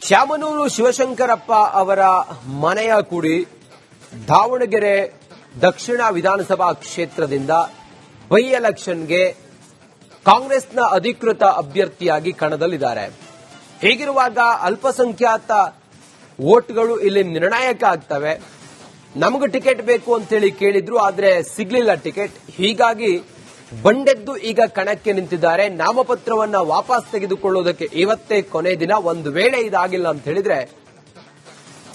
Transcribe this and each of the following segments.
ಶಾಮನೂರು ಶಿವಶಂಕರಪ್ಪ ಅವರ ಮನೆಯ ಕುಡಿ ದಾವಣಗೆರೆ ದಕ್ಷಿಣ ವಿಧಾನಸಭಾ ಕ್ಷೇತ್ರದಿಂದ ಬೈ ಎಲೆಕ್ಷನ್ಗೆ ಕಾಂಗ್ರೆಸ್ನ ಅಧಿಕೃತ ಅಭ್ಯರ್ಥಿಯಾಗಿ ಕಣದಲ್ಲಿದ್ದಾರೆ. ಹೀಗಿರುವಾಗ ಅಲ್ಪಸಂಖ್ಯಾತ ವೋಟ್ಗಳು ಇಲ್ಲಿ ನಿರ್ಣಾಯಕ ಆಗ್ತವೆ. ನಮಗೆ ಟಿಕೆಟ್ ಬೇಕು ಅಂತೇಳಿ ಕೇಳಿದ್ರು, ಆದರೆ ಸಿಗ್ಲಿಲ್ಲ ಟಿಕೆಟ್. ಹೀಗಾಗಿ ಬಂಡೆದ್ದು ಈಗ ಕಣಕ್ಕೆ ನಿಂತಿದ್ದಾರೆ. ನಾಮಪತ್ರವನ್ನ ವಾಪಸ್ ತೆಗೆದುಕೊಳ್ಳುವುದಕ್ಕೆ ಇವತ್ತೇ ಕೊನೆ ದಿನ. ಒಂದು ವೇಳೆ ಇದಾಗಿಲ್ಲ ಅಂತ ಹೇಳಿದ್ರೆ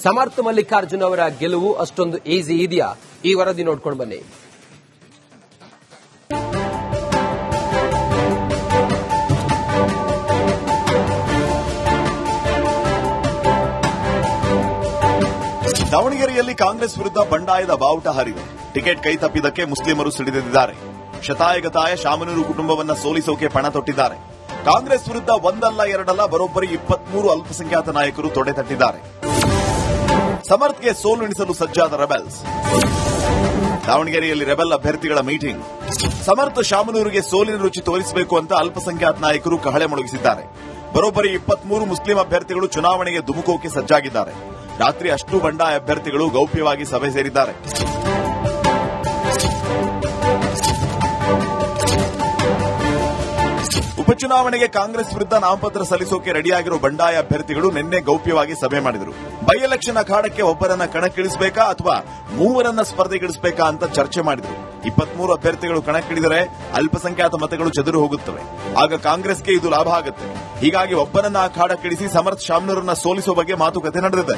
ಸಮರ್ಥ ಮಲ್ಲಿಕಾರ್ಜುನ್ ಅವರ ಗೆಲುವು ಅಷ್ಟೊಂದು ಈಸಿ ಇದೆಯಾ? ಈ ವರದಿ ನೋಡ್ಕೊಂಡು ಬನ್ನಿ. ದಾವಣಗೆರೆಯಲ್ಲಿ ಕಾಂಗ್ರೆಸ್ ವಿರುದ್ಧ ಬಂಡಾಯದ ಬಾವುಟ ಹಾರಿದೆ. ಟಿಕೆಟ್ ಕೈ ತಪ್ಪಿದ್ದಕ್ಕೆ ಮುಸ್ಲಿಮರು ಸಿಡಿದೆದ್ದಿದ್ದಾರೆ. ಶತಾಯಗತಾಯ ಶಾಮನೂರು ಕುಟುಂಬವನ್ನ ಸೋಲಿಸೋಕೆ ಪಣ ತೊಟ್ಟಿದ್ದಾರೆ. ಕಾಂಗ್ರೆಸ್ ವಿರುದ್ಧ ಒಂದಲ್ಲ ಎರಡಲ್ಲ ಬರೋಬ್ಬರಿ 23 ಅಲ್ಪಸಂಖ್ಯಾತ ನಾಯಕರು ತೊಡೆ ತಟ್ಟಿದ್ದಾರೆ. ಸಮರ್ಥ್ಗೆ ಸೋಲುಣಿಸಲು ಸಜ್ಜಾದ ರೆಬೆಲ್ಸ್. ದಾವಣಗೆರೆಯಲ್ಲಿ ರೆಬೆಲ್ ಅಭ್ಯರ್ಥಿಗಳ ಮೀಟಿಂಗ್. ಸಮರ್ಥ ಶಾಮನೂರಿಗೆ ಸೋಲಿನ ರುಚಿ ತೋರಿಸಬೇಕು ಅಂತ ಅಲ್ಪಸಂಖ್ಯಾತ ನಾಯಕರು ಕಹಳೆ ಮೊಳಗಿಸಿದ್ದಾರೆ. ಬರೋಬ್ಬರಿ 23 ಮುಸ್ಲಿಂ ಅಭ್ಯರ್ಥಿಗಳು ಚುನಾವಣೆಗೆ ಧುಮುಕೋಕೆ ಸಜ್ಜಾಗಿದ್ದಾರೆ. ರಾತ್ರಿ ಅಷ್ಟು ಬಂಡಾಯ ಅಭ್ಯರ್ಥಿಗಳು ಗೌಪ್ಯವಾಗಿ ಸಭೆ ಸೇರಿದ್ದಾರೆ. ಉಪಚುನಾವಣೆಗೆ ಕಾಂಗ್ರೆಸ್ ವಿರುದ್ಧ ನಾಮಪತ್ರ ಸಲ್ಲಿಸೋಕೆ ರೆಡಿಯಾಗಿರೋ ಬಂಡಾಯ ಅಭ್ಯರ್ಥಿಗಳು ನಿನ್ನೆ ಗೌಪ್ಯವಾಗಿ ಸಭೆ ಮಾಡಿದರು. ಬೈ ಎಲೆಕ್ಷನ್ ಅಖಾಡಕ್ಕೆ ಒಬ್ಬರನ್ನ ಕಣಕ್ಕಿಳಿಸಬೇಕಾ ಅಥವಾ ಮೂವರನ್ನ ಸ್ಪರ್ಧೆಗಿಳಿಸಬೇಕಾ ಅಂತ ಚರ್ಚೆ ಮಾಡಿದರು. 23 ಅಭ್ಯರ್ಥಿಗಳು ಕಣಕ್ಕಿಳಿದರೆ ಅಲ್ಪಸಂಖ್ಯಾತ ಮತಗಳು ಚದುರು ಹೋಗುತ್ತವೆ. ಆಗ ಕಾಂಗ್ರೆಸ್ಗೆ ಇದು ಲಾಭ ಆಗುತ್ತೆ. ಹೀಗಾಗಿ ಒಬ್ಬರನ್ನ ಅಖಾಡಕ್ಕಿಳಿಸಿ ಸಮರ್ಥ ಶಾಮನೂರನ್ನ ಸೋಲಿಸುವ ಬಗ್ಗೆ ಮಾತುಕತೆ ನಡೆದಿದೆ.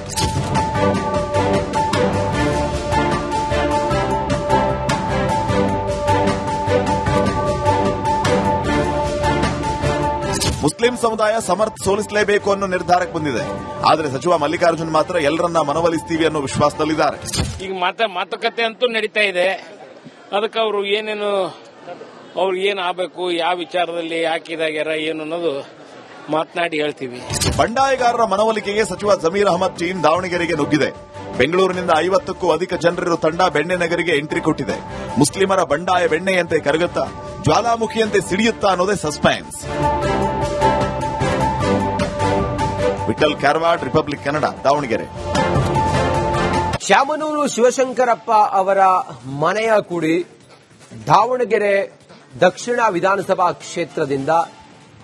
ಮುಸ್ಲಿಂ ಸಮುದಾಯ ಸಮರ್ಥ ಸೋಲಿಸಲೇಬೇಕು ಅನ್ನೋ ನಿರ್ಧಾರಕ್ಕೆ ಬಂದಿದೆ. ಆದರೆ ಸಚಿವ ಮಲ್ಲಿಕಾರ್ಜುನ್ ಮಾತ್ರ ಎಲ್ಲರನ್ನ ಮನವೊಲಿಸ್ತೀವಿ ಅನ್ನೋ ವಿಶ್ವಾಸದಲ್ಲಿದ್ದಾರೆ. ಈಗ ಮಾತುಕತೆ ಅಂತೂ ನಡೀತಾ ಇದೆ. ಅದಕ್ಕೆ ಅವರು ಏನ್ ಆಗಬೇಕು, ಯಾವ ವಿಚಾರದಲ್ಲಿ ಯಾಕಿದಾಗ್ಯಾರ ಏನು ಅನ್ನೋದು ಮಾತನಾಡಿ ಹೇಳ್ತೀವಿ. ಬಂಡಾಯಗಾರರ ಮನವೊಲಿಕೆಗೆ ಸಚಿವ ಜಮೀರ್ ಅಹಮದ್ ಟೀಮ್ ದಾವಣಗೆರೆಗೆ ನುಗ್ಗಿದೆ. ಬೆಂಗಳೂರಿನಿಂದ 50ಕ್ಕೂ ಅಧಿಕ ಜನರಿರೋ ತಂಡ ಬೆಣ್ಣೆನಗರಿಗೆ ಎಂಟ್ರಿ ಕೊಟ್ಟಿದೆ. ಮುಸ್ಲಿಮರ ಬಂಡಾಯ ಬೆಣ್ಣೆಯಂತೆ ಕರಗುತ್ತಾ, ಜ್ವಾಲಾಮುಖಿಯಂತೆ ಸಿಡಿಯುತ್ತಾ ಅನ್ನೋದೇ ಸಸ್ಪೆನ್ಸ್. ವಿಠಲ್ ಕ್ಯಾರವಾಡ್, ರಿಪಬ್ಲಿಕ್ ಕನ್ನಡ, ದಾವಣಗೆರೆ. ಶಾಮನೂರು ಶಿವಶಂಕರಪ್ಪ ಅವರ ಮನೆಯ ಕುಡಿ ದಾವಣಗೆರೆ ದಕ್ಷಿಣ ವಿಧಾನಸಭಾ ಕ್ಷೇತ್ರದಿಂದ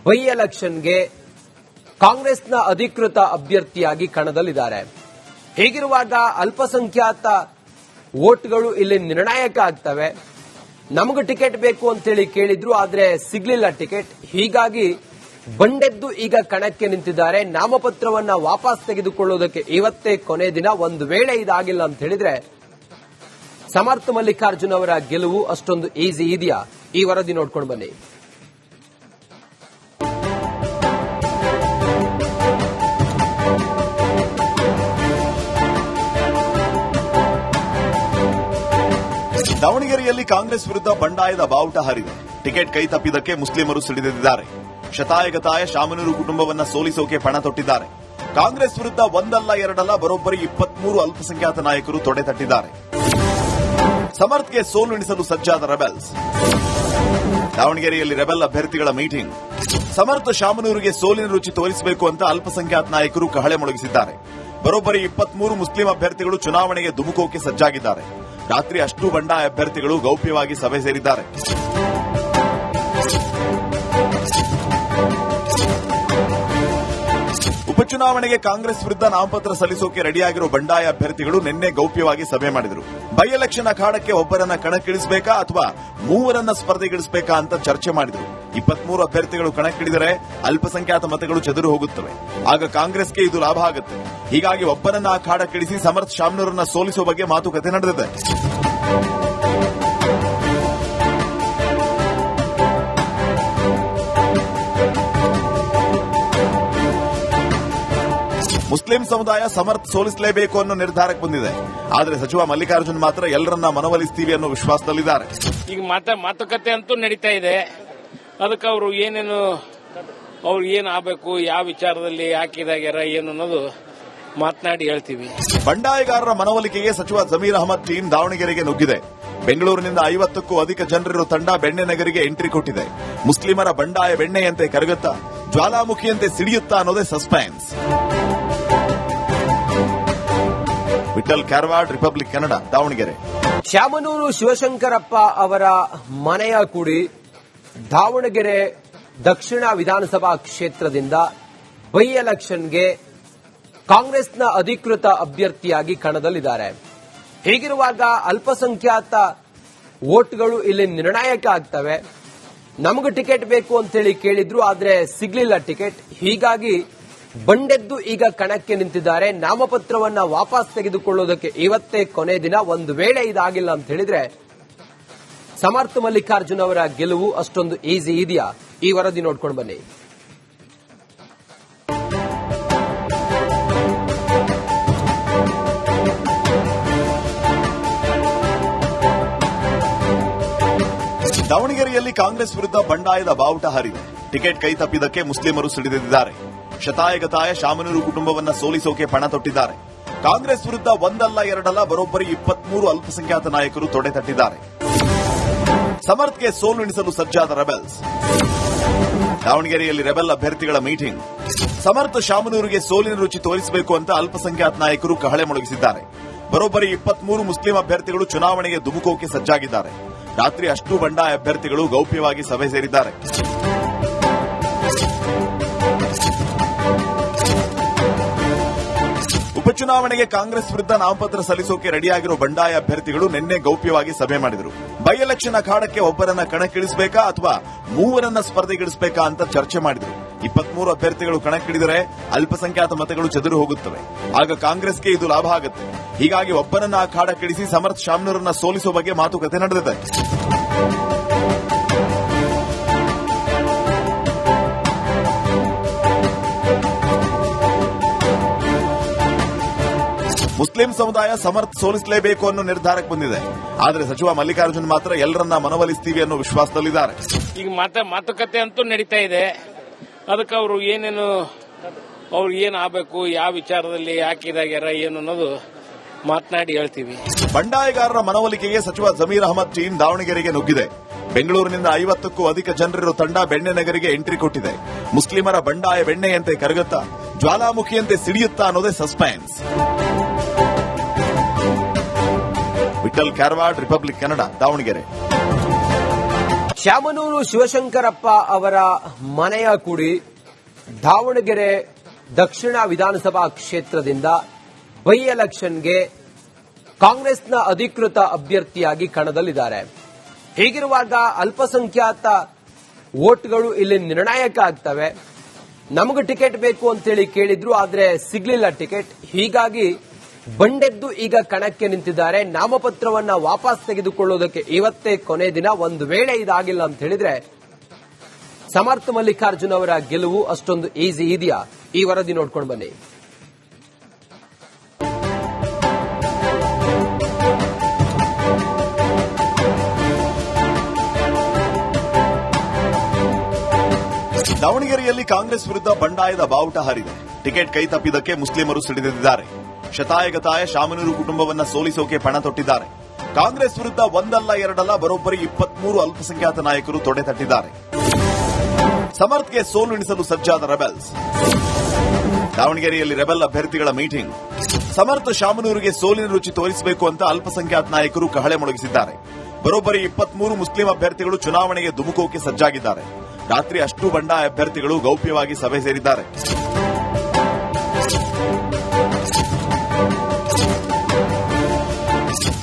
ಬೈ ಎಲೆಕ್ಷನ್ಗೆ ಕಾಂಗ್ರೆಸ್ನ ಅಧಿಕೃತ ಅಭ್ಯರ್ಥಿಯಾಗಿ ಕಣದಲ್ಲಿದ್ದಾರೆ. ಹೀಗಿರುವಾಗ ಅಲ್ಪಸಂಖ್ಯಾತ ವೋಟ್ಗಳು ಇಲ್ಲಿ ನಿರ್ಣಾಯಕ ಆಗ್ತವೆ. ನಮಗೆ ಟಿಕೆಟ್ ಬೇಕು ಅಂತೇಳಿ ಕೇಳಿದ್ರು, ಆದರೆ ಸಿಗ್ಲಿಲ್ಲ ಟಿಕೆಟ್. ಹೀಗಾಗಿ ಬಂಡೆದ್ದು ಈಗ ಕಣಕ್ಕೆ ನಿಂತಿದ್ದಾರೆ. ನಾಮಪತ್ರವನ್ನ ವಾಪಸ್ ತೆಗೆದುಕೊಳ್ಳುವುದಕ್ಕೆ ಇವತ್ತೇ ಕೊನೆ ದಿನ. ಒಂದು ವೇಳೆ ಇದಾಗಿಲ್ಲ ಅಂತ ಹೇಳಿದ್ರೆ ಸಮರ್ಥ ಮಲ್ಲಿಕಾರ್ಜುನ್ ಅವರ ಗೆಲುವು ಅಷ್ಟೊಂದು ಈಸಿ ಇದೆಯಾ? ಈ ವರದಿ ನೋಡ್ಕೊಂಡು ಬನ್ನಿ. ದಾವಣಗೆರೆಯಲ್ಲಿ ಕಾಂಗ್ರೆಸ್ ವಿರುದ್ಧ ಬಂಡಾಯದ ಬಾವುಟ ಹಾರಿದೆ. ಟಿಕೆಟ್ ಕೈ ತಪ್ಪಿದ್ದಕ್ಕೆ ಮುಸ್ಲಿಮರು ಸಿಡಿದೆದ್ದಿದ್ದಾರೆ. ಶತಾಯಗತಾಯ ಶಾಮನೂರು ಕುಟುಂಬವನ್ನ ಸೋಲಿಸೋಕೆ ಪಣ ತೊಟ್ಟಿದ್ದಾರೆ. ಕಾಂಗ್ರೆಸ್ ವಿರುದ್ಧ ಒಂದಲ್ಲ ಎರಡಲ್ಲ ಬರೋಬ್ಬರಿ 23 ಅಲ್ಪಸಂಖ್ಯಾತ ನಾಯಕರು ತೊಡೆ ತಟ್ಟಿದ್ದಾರೆ. ಸಮರ್ಥ್ಗೆ ಸೋಲುಣಿಸಲು ಸಜ್ಜಾದ ರೆಬೆಲ್ಸ್. ದಾವಣಗೆರೆಯಲ್ಲಿ ರೆಬೆಲ್ ಅಭ್ಯರ್ಥಿಗಳ ಮೀಟಿಂಗ್. ಸಮರ್ಥ ಶಾಮನೂರಿಗೆ ಸೋಲಿನ ರುಚಿ ತೋರಿಸಬೇಕು ಅಂತ ಅಲ್ಪಸಂಖ್ಯಾತ ನಾಯಕರು ಕಹಳೆ ಮೊಳಗಿಸಿದ್ದಾರೆ. ಬರೋಬ್ಬರಿ 23 ಮುಸ್ಲಿಂ ಅಭ್ಯರ್ಥಿಗಳು ಚುನಾವಣೆಗೆ ಧುಮುಕೋಕೆ ಸಜ್ಜಾಗಿದ್ದಾರೆ. ರಾತ್ರಿ ಅಷ್ಟು ಬಂಡಾಯ ಅಭ್ಯರ್ಥಿಗಳು ಗೌಪ್ಯವಾಗಿ ಸಭೆ ಸೇರಿದ್ದಾರೆ. ಉಪಚುನಾವಣೆಗೆ ಕಾಂಗ್ರೆಸ್ ವಿರುದ್ಧ ನಾಮಪತ್ರ ಸಲ್ಲಿಸೋಕೆ ರೆಡಿಯಾಗಿರೋ ಬಂಡಾಯ ಅಭ್ಯರ್ಥಿಗಳು ನಿನ್ನೆ ಗೌಪ್ಯವಾಗಿ ಸಭೆ ಮಾಡಿದರು. ಬೈ ಎಲೆಕ್ಷನ್ ಅಖಾಡಕ್ಕೆ ಒಬ್ಬರನ್ನ ಕಣಕ್ಕಿಳಿಸಬೇಕಾ ಅಥವಾ ಮೂವರನ್ನ ಸ್ಪರ್ಧೆಗಿಳಿಸಬೇಕಾ ಅಂತ ಚರ್ಚೆ ಮಾಡಿದರು. 23 ಅಭ್ಯರ್ಥಿಗಳು ಕಣಕ್ಕಿಳಿದರೆ ಅಲ್ಪಸಂಖ್ಯಾತ ಮತಗಳು ಚದುರು ಹೋಗುತ್ತವೆ. ಆಗ ಕಾಂಗ್ರೆಸ್ಗೆ ಇದು ಲಾಭ ಆಗುತ್ತೆ. ಹೀಗಾಗಿ ಒಬ್ಬರನ್ನ ಅಖಾಡಕ್ಕಿಳಿಸಿ ಸಮರ್ಥ ಶಾಮನೂರನ್ನ ಸೋಲಿಸುವ ಬಗ್ಗೆ ಮಾತುಕತೆ ನಡೆದಿದೆ. ಮುಸ್ಲಿಂ ಸಮುದಾಯ ಸಮರ್ಥ ಸೋಲಿಸಲೇಬೇಕು ಅನ್ನೋ ನಿರ್ಧಾರಕ್ಕೆ ಬಂದಿದೆ. ಆದರೆ ಸಚಿವ ಮಲ್ಲಿಕಾರ್ಜುನ್ ಮಾತ್ರ ಎಲ್ಲರನ್ನ ಮನವೊಲಿಸ್ತೀವಿ ಅನ್ನೋ ವಿಶ್ವಾಸದಲ್ಲಿದ್ದಾರೆ. ಈಗ ಮಾತುಕತೆ ಅಂತೂ ನಡೀತಾ ಇದೆ. ಅದಕ್ಕೆ ಅವರು ಏನ್ ಆಗಬೇಕು, ಯಾವ ವಿಚಾರದಲ್ಲಿ ಯಾಕಿದಾಗ್ಯಾರ ಏನು ಅನ್ನೋದು ಮಾತನಾಡಿ ಹೇಳ್ತೀವಿ. ಬಂಡಾಯಗಾರರ ಮನವೊಲಿಕೆಗೆ ಸಚಿವ ಜಮೀರ್ ಅಹಮದ್ ಟೀಮ್ ದಾವಣಗೆರೆಗೆ ನುಗ್ಗಿದೆ. ಬೆಂಗಳೂರಿನಿಂದ 50ಕ್ಕೂ ಅಧಿಕ ಜನರಿರೋ ತಂಡ ಬೆಣ್ಣೆನಗರಿಗೆ ಎಂಟ್ರಿ ಕೊಟ್ಟಿದೆ. ಮುಸ್ಲಿಮರ ಬಂಡಾಯ ಬೆಣ್ಣೆಯಂತೆ ಕರಗುತ್ತಾ, ಜ್ವಾಲಾಮುಖಿಯಂತೆ ಸಿಡಿಯುತ್ತಾ ಅನ್ನೋದೇ ಸಸ್ಪೆನ್ಸ್. ವಿಠಲ್ ಕಾರವಾಡ್, ರಿಪಬ್ಲಿಕ್ ಕನ್ನಡ, ದಾವಣಗೆರೆ. ಶಾಮನೂರು ಶಿವಶಂಕರಪ್ಪ ಅವರ ಮನೆಯ ಕುಡಿ ದಾವಣಗೆರೆ ದಕ್ಷಿಣ ವಿಧಾನಸಭಾ ಕ್ಷೇತ್ರದಿಂದ ಬೈ ಎಲೆಕ್ಷನ್ಗೆ ಕಾಂಗ್ರೆಸ್ನ ಅಧಿಕೃತ ಅಭ್ಯರ್ಥಿಯಾಗಿ ಕಣದಲ್ಲಿದ್ದಾರೆ. ಹೀಗಿರುವಾಗ ಅಲ್ಪಸಂಖ್ಯಾತ ವೋಟ್ಗಳು ಇಲ್ಲಿ ನಿರ್ಣಾಯಕ ಆಗ್ತವೆ. ನಮಗೂ ಟಿಕೆಟ್ ಬೇಕು ಅಂತೇಳಿ ಕೇಳಿದ್ರು, ಆದ್ರೆ ಸಿಗ್ಲಿಲ್ಲ ಟಿಕೆಟ್. ಹೀಗಾಗಿ ಬಂಡೆದ್ದು ಈಗ ಕಣಕ್ಕೆ ನಿಂತಿದ್ದಾರೆ. ನಾಮಪತ್ರವನ್ನ ವಾಪಸ್ ತೆಗೆದುಕೊಳ್ಳೋದಕ್ಕೆ ಇವತ್ತೇ ಕೊನೆ ದಿನ. ಒಂದು ವೇಳೆ ಇದಾಗಿಲ್ಲ ಅಂತ ಹೇಳಿದ್ರೆ ಸಮರ್ಥ ಮಲ್ಲಿಕಾರ್ಜುನ್ ಅವರ ಗೆಲುವು ಅಷ್ಟೊಂದು ಈಸಿ ಇದೆಯಾ? ಈ ವರದಿ ನೋಡ್ಕೊಂಡು ಬನ್ನಿ. ದಾವಣಗೆರೆಯಲ್ಲಿ ಕಾಂಗ್ರೆಸ್ ವಿರುದ್ಧ ಬಂಡಾಯದ ಬಾವುಟ ಹಾರಿದೆ. ಟಿಕೆಟ್ ಕೈ ತಪ್ಪಿದ್ದಕ್ಕೆ ಮುಸ್ಲಿಮರು ಸಿಡಿದೆದ್ದಿದ್ದಾರೆ. ಶತಾಯಗತಾಯ ಶಾಮನೂರು ಕುಟುಂಬವನ್ನ ಸೋಲಿಸೋಕೆ ಪಣ ತೊಟ್ಟಿದ್ದಾರೆ. ಕಾಂಗ್ರೆಸ್ ವಿರುದ್ಧ ಒಂದಲ್ಲ ಎರಡಲ್ಲ ಬರೋಬ್ಬರಿ 23 ಅಲ್ಪಸಂಖ್ಯಾತ ನಾಯಕರು ತೊಡೆ ತಟ್ಟಿದ್ದಾರೆ. ಸಮರ್ಥ್ಗೆ ಸೋಲುಣಿಸಲು ಸಜ್ಜಾದ ರೆಬೆಲ್ಸ್. ದಾವಣಗೆರೆಯಲ್ಲಿ ರೆಬೆಲ್ ಅಭ್ಯರ್ಥಿಗಳ ಮೀಟಿಂಗ್. ಸಮರ್ಥ ಶಾಮನೂರಿಗೆ ಸೋಲಿನ ರುಚಿ ತೋರಿಸಬೇಕು ಅಂತ ಅಲ್ಪಸಂಖ್ಯಾತ ನಾಯಕರು ಕಹಳೆ ಮೊಳಗಿಸಿದ್ದಾರೆ. ಬರೋಬ್ಬರಿ 23 ಮುಸ್ಲಿಂ ಅಭ್ಯರ್ಥಿಗಳು ಚುನಾವಣೆಗೆ ಧುಮುಕೋಕೆ ಸಜ್ಜಾಗಿದ್ದಾರೆ. ರಾತ್ರಿ ಅಷ್ಟೂ ಬಂಡಾಯ ಅಭ್ಯರ್ಥಿಗಳು ಗೌಪ್ಯವಾಗಿ ಸಭೆ ಸೇರಿದ್ದಾರೆ. ಉಪಚುನಾವಣೆಗೆ ಕಾಂಗ್ರೆಸ್ ವಿರುದ್ಧ ನಾಮಪತ್ರ ಸಲ್ಲಿಸೋಕೆ ರೆಡಿಯಾಗಿರೋ ಬಂಡಾಯ ಅಭ್ಯರ್ಥಿಗಳು ನಿನ್ನೆ ಗೌಪ್ಯವಾಗಿ ಸಭೆ ಮಾಡಿದರು. ಬೈ ಎಲೆಕ್ಷನ್ ಅಖಾಡಕ್ಕೆ ಒಬ್ಬರನ್ನ ಕಣಕ್ಕಿಳಿಸಬೇಕಾ ಅಥವಾ ಮೂವರನ್ನ ಸ್ಪರ್ಧೆಗಿಳಿಸಬೇಕಾ ಅಂತ ಚರ್ಚೆ ಮಾಡಿದರು. 23 ಅಭ್ಯರ್ಥಿಗಳು ಕಣಕ್ಕಿಳಿದರೆ ಅಲ್ಪಸಂಖ್ಯಾತ ಮತಗಳು ಚದುರು ಹೋಗುತ್ತವೆ. ಆಗ ಕಾಂಗ್ರೆಸ್ಗೆ ಇದು ಲಾಭ ಆಗುತ್ತೆ. ಹೀಗಾಗಿ ಒಬ್ಬರನ್ನ ಅಖಾಡಕ್ಕಿಳಿಸಿ ಸಮರ್ಥ ಶಾಮನೂರನ್ನ ಸೋಲಿಸುವ ಬಗ್ಗೆ ಮಾತುಕತೆ ನಡೆದಿದೆ. ಮುಸ್ಲಿಂ ಸಮುದಾಯ ಸಮರ್ಥ ಸೋಲಿಸಲೇಬೇಕು ಅನ್ನೋ ನಿರ್ಧಾರಕ್ಕೆ ಬಂದಿದೆ. ಆದರೆ ಸಚಿವ ಮಲ್ಲಿಕಾರ್ಜುನ್ ಮಾತ್ರ ಎಲ್ಲರನ್ನ ಮನವೊಲಿಸ್ತೀವಿ ಅನ್ನೋ ವಿಶ್ವಾಸದಲ್ಲಿದ್ದಾರೆ. ಈಗ ಮಾತುಕತೆ ಅಂತೂ ನಡೀತಾ ಇದೆ. ಅದಕ್ಕೆ ಅವರು ಏನ್ ಆಗಬೇಕು, ಯಾವ ವಿಚಾರದಲ್ಲಿ ಯಾಕಿದಾಗ್ಯಾರ ಏನು ಅನ್ನೋದು ಮಾತನಾಡಿ ಹೇಳ್ತೀವಿ. ಬಂಡಾಯಗಾರರ ಮನವೊಲಿಕೆಗೆ ಸಚಿವ ಜಮೀರ್ ಅಹಮದ್ ಟೀಮ್ ದಾವಣಗೆರೆಗೆ ನುಗ್ಗಿದೆ. ಬೆಂಗಳೂರಿನಿಂದ 50ಕ್ಕೂ ಅಧಿಕ ಜನರಿರೋ ತಂಡ ಬೆಣ್ಣೆನಗರಿಗೆ ಎಂಟ್ರಿ ಕೊಟ್ಟಿದೆ. ಮುಸ್ಲಿಮರ ಬಂಡಾಯ ಬೆಣ್ಣೆಯಂತೆ ಕರಗುತ್ತಾ, ಜ್ವಾಲಾಮುಖಿಯಂತೆ ಸಿಡಿಯುತ್ತಾ ಅನ್ನೋದೇ ಸಸ್ಪೆನ್ಸ್. ವಿಠಲ್ ಕಾರವಾಡ್, ರಿಪಬ್ಲಿಕ್ ಕನ್ನಡ, ದಾವಣಗೆರೆ. ಶಾಮನೂರು ಶಿವಶಂಕರಪ್ಪ ಅವರ ಮನೆಯ ಕುಡಿ ದಾವಣಗೆರೆ ದಕ್ಷಿಣ ವಿಧಾನಸಭಾ ಕ್ಷೇತ್ರದಿಂದ ಬೈ ಎಲೆಕ್ಷನ್ಗೆ ಕಾಂಗ್ರೆಸ್ನ ಅಧಿಕೃತ ಅಭ್ಯರ್ಥಿಯಾಗಿ ಕಣದಲ್ಲಿದ್ದಾರೆ. ಹೀಗಿರುವಾಗ ಅಲ್ಪಸಂಖ್ಯಾತ ವೋಟ್ಗಳು ಇಲ್ಲಿ ನಿರ್ಣಾಯಕ ಆಗ್ತವೆ. ನಮಗೂ ಟಿಕೆಟ್ ಬೇಕು ಅಂತೇಳಿ ಕೇಳಿದ್ರು, ಆದ್ರೆ ಸಿಗ್ಲಿಲ್ಲ ಟಿಕೆಟ್. ಹೀಗಾಗಿ ಬಂಡೆದ್ದು ಈಗ ಕಣಕ್ಕೆ ನಿಂತಿದ್ದಾರೆ. ನಾಮಪತ್ರವನ್ನ ವಾಪಸ್ ತೆಗೆದುಕೊಳ್ಳೋದಕ್ಕೆ ಇವತ್ತೇ ಕೊನೆ ದಿನ. ಒಂದು ವೇಳೆ ಇದಾಗಿಲ್ಲ ಅಂತ ಹೇಳಿದ್ರೆ ಸಮರ್ಥ ಮಲ್ಲಿಕಾರ್ಜುನ್ ಅವರ ಗೆಲುವು ಅಷ್ಟೊಂದು ಈಸಿ ಇದೆಯಾ? ಈ ವರದಿ ನೋಡ್ಕೊಂಡು ಬನ್ನಿ. ದಾವಣಗೆರೆಯಲ್ಲಿ ಕಾಂಗ್ರೆಸ್ ವಿರುದ್ಧ ಬಂಡಾಯದ ಬಾವುಟ ಹಾರಿದೆ. ಟಿಕೆಟ್ ಕೈ ತಪ್ಪಿದ್ದಕ್ಕೆ ಮುಸ್ಲಿಮರು ಸಿಡಿದೆದ್ದಿದ್ದಾರೆ. ಶತಾಯಗತಾಯ ಶಾಮನೂರು ಕುಟುಂಬವನ್ನ ಸೋಲಿಸೋಕೆ ಪಣ ತೊಟ್ಟಿದ್ದಾರೆ. ಕಾಂಗ್ರೆಸ್ ವಿರುದ್ಧ ಒಂದಲ್ಲ ಎರಡಲ್ಲ ಬರೋಬ್ಬರಿ 23 ಅಲ್ಪಸಂಖ್ಯಾತ ನಾಯಕರು ತೊಡೆ ತಟ್ಟಿದ್ದಾರೆ. ಸಮರ್ಥ್ಗೆ ಸೋಲುಣಿಸಲು ಸಜ್ಜಾದ ರೆಬೆಲ್ಸ್. ದಾವಣಗೆರೆಯಲ್ಲಿ ರೆಬೆಲ್ ಅಭ್ಯರ್ಥಿಗಳ ಮೀಟಿಂಗ್. ಸಮರ್ಥ ಶಾಮನೂರಿಗೆ ಸೋಲಿನ ರುಚಿ ತೋರಿಸಬೇಕು ಅಂತ ಅಲ್ಪಸಂಖ್ಯಾತ ನಾಯಕರು ಕಹಳೆ ಮೊಳಗಿಸಿದ್ದಾರೆ. ಬರೋಬ್ಬರಿ 23 ಮುಸ್ಲಿಂ ಅಭ್ಯರ್ಥಿಗಳು ಚುನಾವಣೆಗೆ ಧುಮುಕೋಕೆ ಸಜ್ಜಾಗಿದ್ದಾರೆ. ರಾತ್ರಿ ಅಷ್ಟೂ ಬಂಡಾಯ ಅಭ್ಯರ್ಥಿಗಳು ಗೌಪ್ಯವಾಗಿ ಸಭೆ ಸೇರಿದ್ದಾರೆ.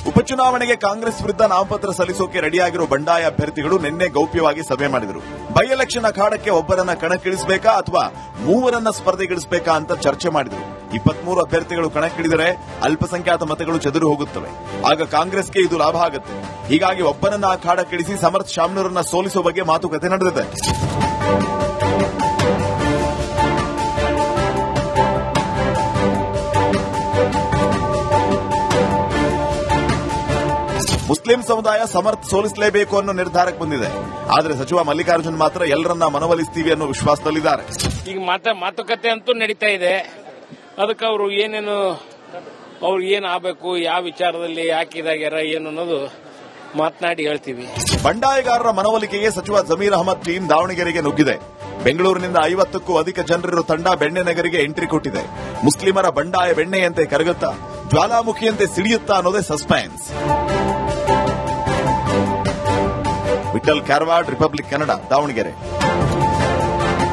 ಉಪಚುನಾವಣೆಗೆ ಕಾಂಗ್ರೆಸ್ ವಿರುದ್ಧ ನಾಮಪತ್ರ ಸಲ್ಲಿಸೋಕೆ ರೆಡಿಯಾಗಿರೋ ಬಂಡಾಯ ಅಭ್ಯರ್ಥಿಗಳು ನಿನ್ನೆ ಗೌಪ್ಯವಾಗಿ ಸಭೆ ಮಾಡಿದರು. ಬೈ ಎಲೆಕ್ಷನ್ ಅಖಾಡಕ್ಕೆ ಒಬ್ಬರನ್ನ ಕಣಕ್ಕಿಳಿಸಬೇಕಾ ಅಥವಾ ಮೂವರನ್ನ ಸ್ಪರ್ಧೆಗಿಳಿಸಬೇಕಾ ಅಂತ ಚರ್ಚೆ ಮಾಡಿದರು. 23 ಅಭ್ಯರ್ಥಿಗಳು ಕಣಕ್ಕಿಳಿದರೆ ಅಲ್ಪಸಂಖ್ಯಾತ ಮತಗಳು ಚದುರು ಹೋಗುತ್ತವೆ. ಆಗ ಕಾಂಗ್ರೆಸ್ಗೆ ಇದು ಲಾಭ ಆಗುತ್ತೆ. ಹೀಗಾಗಿ ಒಬ್ಬರನ್ನ ಅಖಾಡಕ್ಕಿಳಿಸಿ ಸಮರ್ಥ ಶಾಮನೂರನ್ನ ಸೋಲಿಸುವ ಬಗ್ಗೆ ಮಾತುಕತೆ ನಡೆದಿದೆ. ಮುಸ್ಲಿಂ ಸಮುದಾಯ ಸಮರ್ಥ ಸೋಲಿಸಲೇಬೇಕು ಅನ್ನೋ ನಿರ್ಧಾರಕ್ಕೆ ಬಂದಿದೆ. ಆದರೆ ಸಚಿವ ಮಲ್ಲಿಕಾರ್ಜುನ್ ಮಾತ್ರ ಎಲ್ಲರನ್ನ ಮನವೊಲಿಸ್ತೀವಿ ಅನ್ನೋ ವಿಶ್ವಾಸದಲ್ಲಿದ್ದಾರೆ. ಈಗ ಮಾತುಕತೆ ಅಂತೂ ನಡೀತಾ ಇದೆ. ಅದಕ್ಕೆ ಅವರು ಏನ್ ಆಗಬೇಕು, ಯಾವ ವಿಚಾರದಲ್ಲಿ ಯಾಕಿದಾಗ್ಯಾರ ಏನು ಅನ್ನೋದು ಮಾತನಾಡಿ ಹೇಳ್ತೀವಿ. ಬಂಡಾಯಗಾರರ ಮನವೊಲಿಕೆಗೆ ಸಚಿವ ಜಮೀರ್ ಅಹಮದ್ ಟೀಮ್ ದಾವಣಗೆರೆಗೆ ನುಗ್ಗಿದೆ. ಬೆಂಗಳೂರಿನಿಂದ 50ಕ್ಕೂ ಅಧಿಕ ಜನರಿರೋ ತಂಡ ಬೆಣ್ಣೆನಗರಿಗೆ ಎಂಟ್ರಿ ಕೊಟ್ಟಿದೆ. ಮುಸ್ಲಿಮರ ಬಂಡಾಯ ಬೆಣ್ಣೆಯಂತೆ ಕರಗುತ್ತಾ, ಜ್ವಾಲಾಮುಖಿಯಂತೆ ಸಿಡಿಯುತ್ತಾ ಅನ್ನೋದೇ ಸಸ್ಪೆನ್ಸ್. ವಿಠಲ್ ಕ್ಯಾರವಾಡ್, ರಿಪಬ್ಲಿಕ್ ಕನ್ನಡ, ದಾವಣಗೆರೆ.